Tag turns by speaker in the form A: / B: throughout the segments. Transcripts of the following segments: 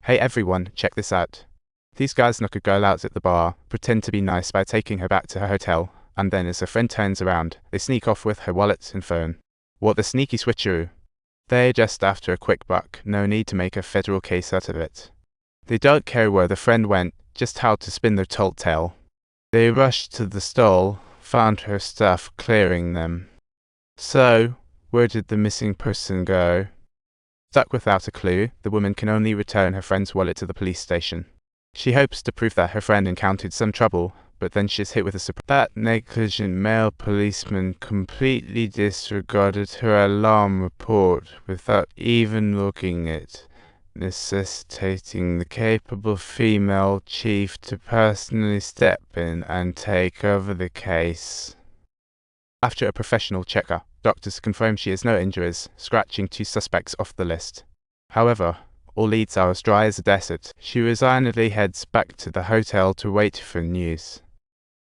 A: Hey everyone, check this out. These guys knock a girl out at the bar, pretend to be nice by taking her back to her hotel, and then as her friend turns around, they sneak off with her wallet and phone. What the sneaky switcheroo. They're just after a quick buck, no need to make a federal case out of it. They don't care where the friend went, just how to spin their tall tale. They rushed to the stall, found her stuff clearing them. So, where did the missing person go? Stuck without a clue, the woman can only return her friend's wallet to the police station. She hopes to prove that her friend encountered some trouble, but then she's hit with a surprise. That negligent male policeman completely disregarded her alarm report without even looking at it, necessitating the capable female chief to personally step in and take over the case. After a professional checker, doctors confirm she has no injuries, scratching 2 suspects off the list. However, all leads are as dry as a desert. She resignedly heads back to the hotel to wait for news.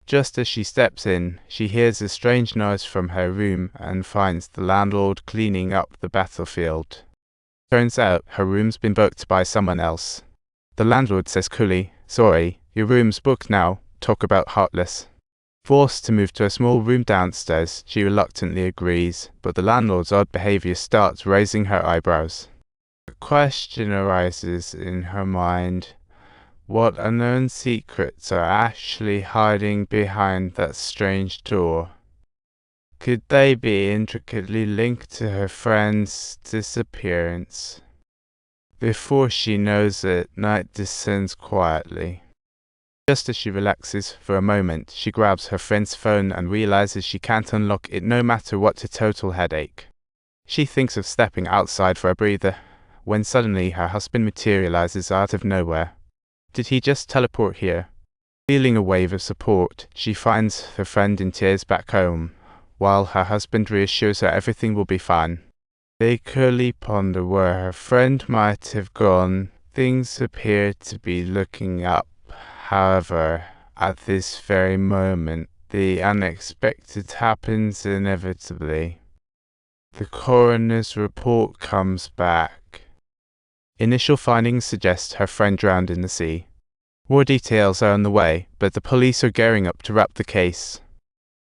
A: Just as she steps in, she hears a strange noise from her room and finds the landlord cleaning up the battlefield. Turns out her room's been booked by someone else. The landlord says coolly, "Sorry, your room's booked now. Talk about heartless." Forced to move to a small room downstairs, she reluctantly agrees, but the landlord's odd behavior starts raising her eyebrows. A question arises in her mind. What unknown secrets are actually hiding behind that strange door? Could they be intricately linked to her friend's disappearance? Before she knows it, night descends quietly. Just as she relaxes for a moment, she grabs her friend's phone and realizes she can't unlock it no matter what, a total headache. She thinks of stepping outside for a breather, when suddenly her husband materializes out of nowhere. Did he just teleport here? Feeling a wave of support, she finds her friend in tears back home, while her husband reassures her everything will be fine. They coolly ponder where her friend might have gone. Things appear to be looking up. However, at this very moment, the unexpected happens inevitably. The coroner's report comes back. Initial findings suggest her friend drowned in the sea. More details are on the way, but the police are gearing up to wrap the case.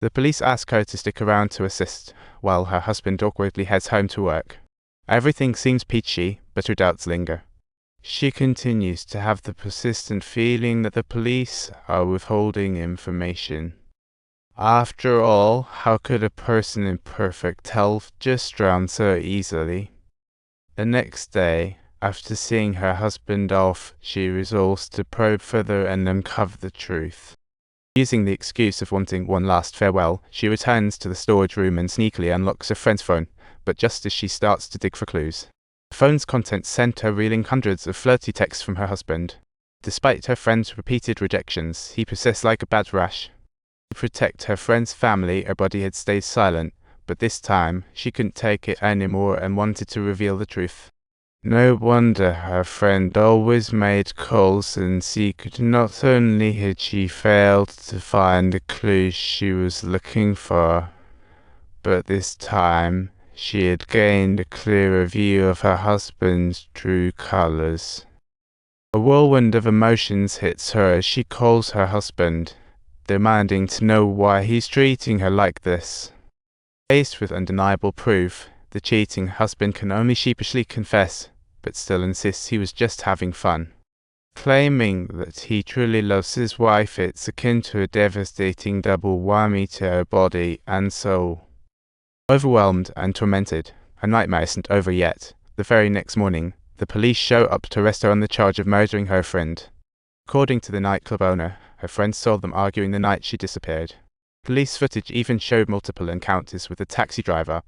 A: The police ask her to stick around to assist, while her husband awkwardly heads home to work. Everything seems peachy, but her doubts linger. She continues to have the persistent feeling that the police are withholding information. After all, how could a person in perfect health just drown so easily? The next day, after seeing her husband off, she resolves to probe further and uncover the truth. Using the excuse of wanting one last farewell, she returns to the storage room and sneakily unlocks her friend's phone, but just as she starts to dig for clues, the phone's contents sent her reeling hundreds of flirty texts from her husband. Despite her friend's repeated rejections, he persists like a bad rash. To protect her friend's family, her body had stayed silent, but this time, she couldn't take it anymore and wanted to reveal the truth. No wonder her friend always made calls in secret. Not only had she failed to find the clues she was looking for, but this time she had gained a clearer view of her husband's true colors. A whirlwind of emotions hits her as she calls her husband, demanding to know why he's treating her like this. Faced with undeniable proof, the cheating husband can only sheepishly confess, but still insists he was just having fun. Claiming that he truly loves his wife, it's akin to a devastating double whammy to her body and soul. Overwhelmed and tormented, her nightmare isn't over yet. The very next morning, the police show up to arrest her on the charge of murdering her friend. According to the nightclub owner, her friend saw them arguing the night she disappeared. Police footage even showed multiple encounters with a taxi driver.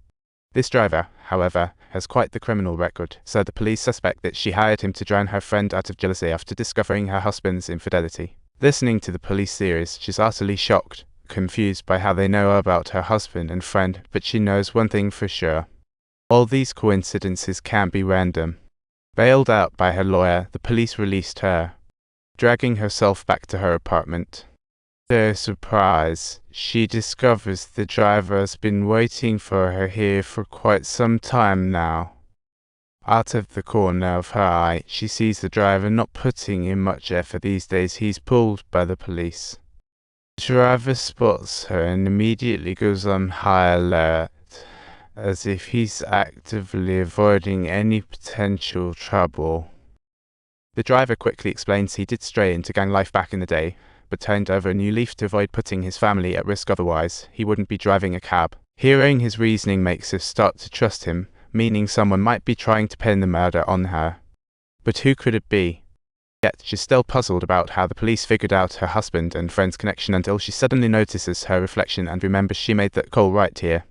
A: This driver, however, has quite the criminal record, so the police suspect that she hired him to drown her friend out of jealousy after discovering her husband's infidelity. Listening to the police theories, she's utterly shocked, confused by how they know about her husband and friend, but she knows one thing for sure. All these coincidences can't be random. Bailed out by her lawyer, the police released her, dragging herself back to her apartment. To her surprise, she discovers the driver has been waiting for her here for quite some time now. Out of the corner of her eye, she sees the driver not putting in much effort these days. He's pulled by the police. The driver spots her and immediately goes on high alert, as if he's actively avoiding any potential trouble. The driver quickly explains he did stray into gang life back in the day, but turned over a new leaf to avoid putting his family at risk, otherwise he wouldn't be driving a cab. Hearing his reasoning makes her start to trust him, meaning someone might be trying to pin the murder on her. But who could it be? Yet she's still puzzled about how the police figured out her husband and friend's connection until she suddenly notices her reflection and remembers she made that call right here.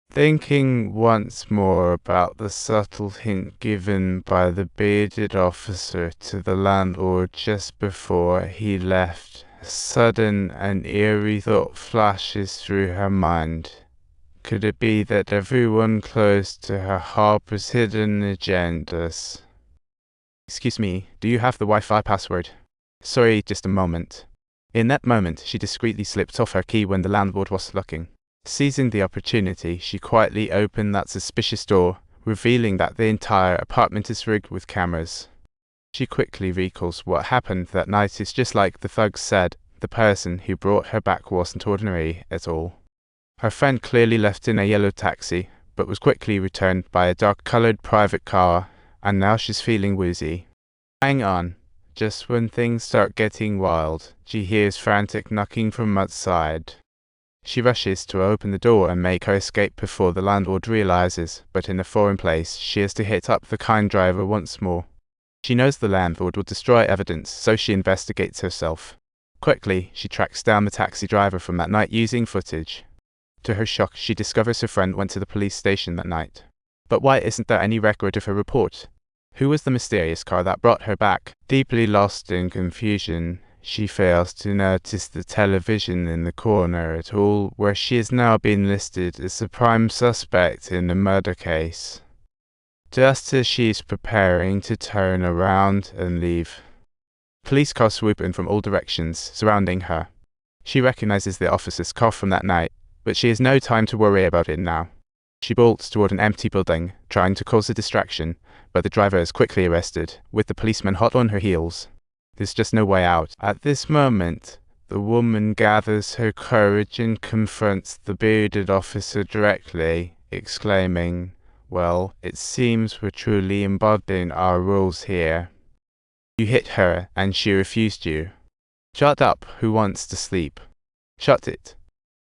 A: Thinking once more about the subtle hint given by the bearded officer to the landlord just before he left, a sudden and eerie thought flashes through her mind. Could it be that everyone close to her harbors hidden agendas? Excuse me, do you have the Wi-Fi password? Sorry, just a moment. In that moment, she discreetly slipped off her key when the landlord was looking. Seizing the opportunity, she quietly opened that suspicious door, revealing that the entire apartment is rigged with cameras. She quickly recalls what happened that night. Is just like the thugs said, the person who brought her back wasn't ordinary at all. Her friend clearly left in a yellow taxi, but was quickly returned by a dark-colored private car, and now she's feeling woozy. Hang on. Just when things start getting wild, she hears frantic knocking from outside. She rushes to open the door and make her escape before the landlord realizes, but in a foreign place, she has to hit up the kind driver once more. She knows the landlord will destroy evidence, so she investigates herself. Quickly, she tracks down the taxi driver from that night using footage. To her shock, she discovers her friend went to the police station that night. But why isn't there any record of her report? Who was the mysterious car that brought her back? Deeply lost in confusion, she fails to notice the television in the corner at all, where she has now been listed as the prime suspect in the murder case. Just as she's preparing to turn around and leave, police cars swoop in from all directions, surrounding her. She recognizes the officer's car from that night, but she has no time to worry about it now. She bolts toward an empty building, trying to cause a distraction, but the driver is quickly arrested, with the policeman hot on her heels. There's just no way out. At this moment, the woman gathers her courage and confronts the bearded officer directly, exclaiming, "Well, it seems we're truly embodying our rules here. You hit her, and she refused you. Shut up, who wants to sleep? Shut it."